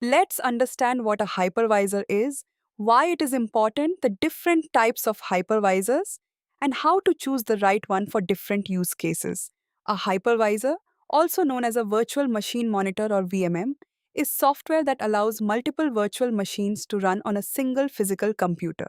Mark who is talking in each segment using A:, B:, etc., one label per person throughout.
A: Let's understand what a hypervisor is, why it is important, the different types of hypervisors, and how to choose the right one for different use cases. A hypervisor, also known as a virtual machine monitor or VMM, is software that allows multiple virtual machines to run on a single physical computer.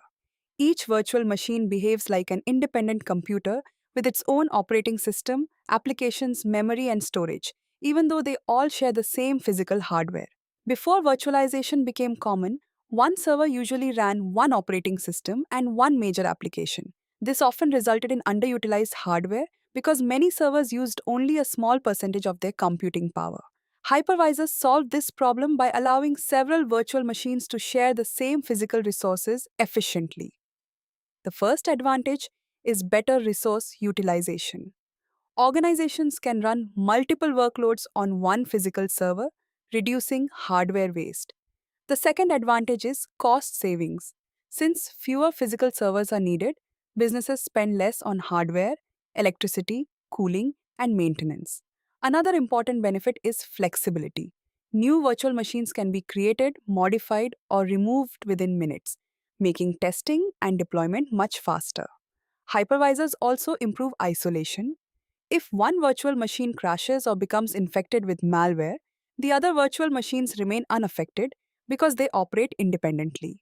A: Each virtual machine behaves like an independent computer with its own operating system, applications, memory, and storage, even though they all share the same physical hardware. Before virtualization became common, one server usually ran one operating system and one major application. This often resulted in underutilized hardware because many servers used only a small percentage of their computing power. Hypervisors solved this problem by allowing several virtual machines to share the same physical resources efficiently. The first advantage is better resource utilization. Organizations can run multiple workloads on one physical server, reducing hardware waste. The second advantage is cost savings. Since fewer physical servers are needed, businesses spend less on hardware, electricity, cooling, and maintenance. Another important benefit is flexibility. New virtual machines can be created, modified, or removed within minutes, making testing and deployment much faster. Hypervisors also improve isolation. If one virtual machine crashes or becomes infected with malware, the other virtual machines remain unaffected because they operate independently.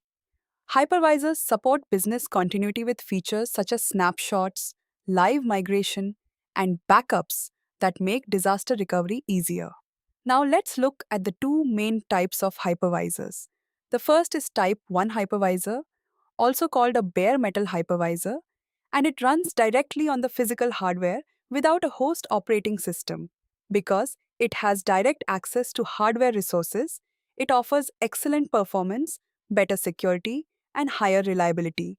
A: Hypervisors support business continuity with features such as snapshots, live migration, and backups that make disaster recovery easier. Now let's look at the two main types of hypervisors. The first is Type 1 hypervisor, also called a bare metal hypervisor, and it runs directly on the physical hardware without a host operating system. Because it has direct access to hardware resources, it offers excellent performance, better security, and higher reliability.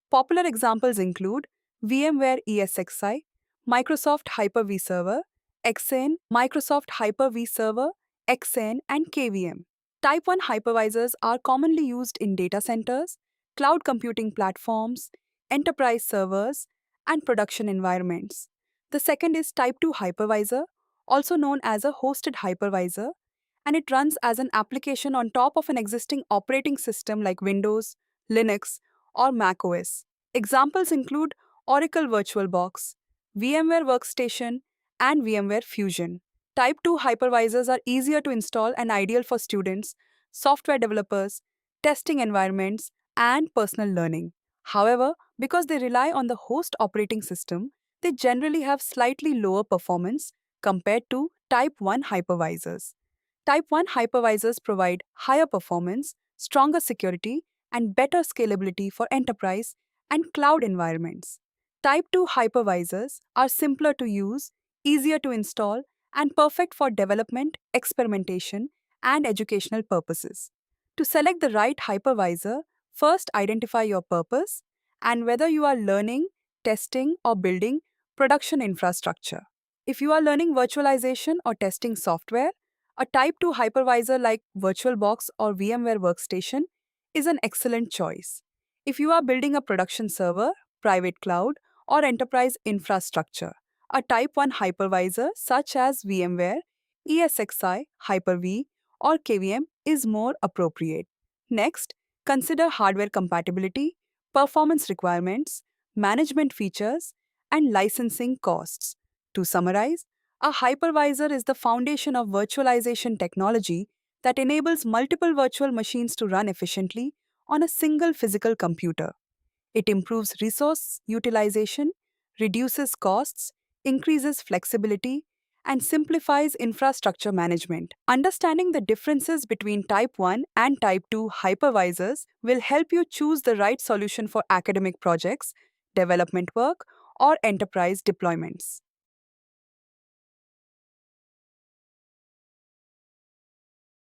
A: Popular examples include VMware ESXi, Microsoft Hyper-V Server, XN, Microsoft Hyper-V Server, XN, and KVM. Type 1 hypervisors are commonly used in data centers, cloud computing platforms, enterprise servers, and production environments. The second is Type 2 hypervisor, also known as a hosted hypervisor, and it runs as an application on top of an existing operating system like Windows, Linux, or Mac OS. Examples include Oracle VirtualBox, VMware Workstation, and VMware Fusion. Type 2 hypervisors are easier to install and ideal for students, software developers, testing environments, and personal learning. However, because they rely on the host operating system, they generally have slightly lower performance compared to Type 1 hypervisors. Type 1 hypervisors provide higher performance, stronger security, and better scalability for enterprise and cloud environments. Type 2 hypervisors are simpler to use, easier to install, and perfect for development, experimentation, and educational purposes. To select the right hypervisor, first identify your purpose and whether you are learning, testing, or building production infrastructure. If you are learning virtualization or testing software, a Type 2 hypervisor like VirtualBox or VMware Workstation is an excellent choice. If you are building a production server, private cloud, or enterprise infrastructure, a Type 1 hypervisor such as VMware, ESXi, Hyper-V, or KVM is more appropriate. Next, consider hardware compatibility, performance requirements, management features, and licensing costs. To summarize, a hypervisor is the foundation of virtualization technology that enables multiple virtual machines to run efficiently on a single physical computer. It improves resource utilization, reduces costs, increases flexibility, and simplifies infrastructure management. Understanding the differences between Type 1 and Type 2 hypervisors will help you choose the right solution for academic projects, development work, or enterprise deployments.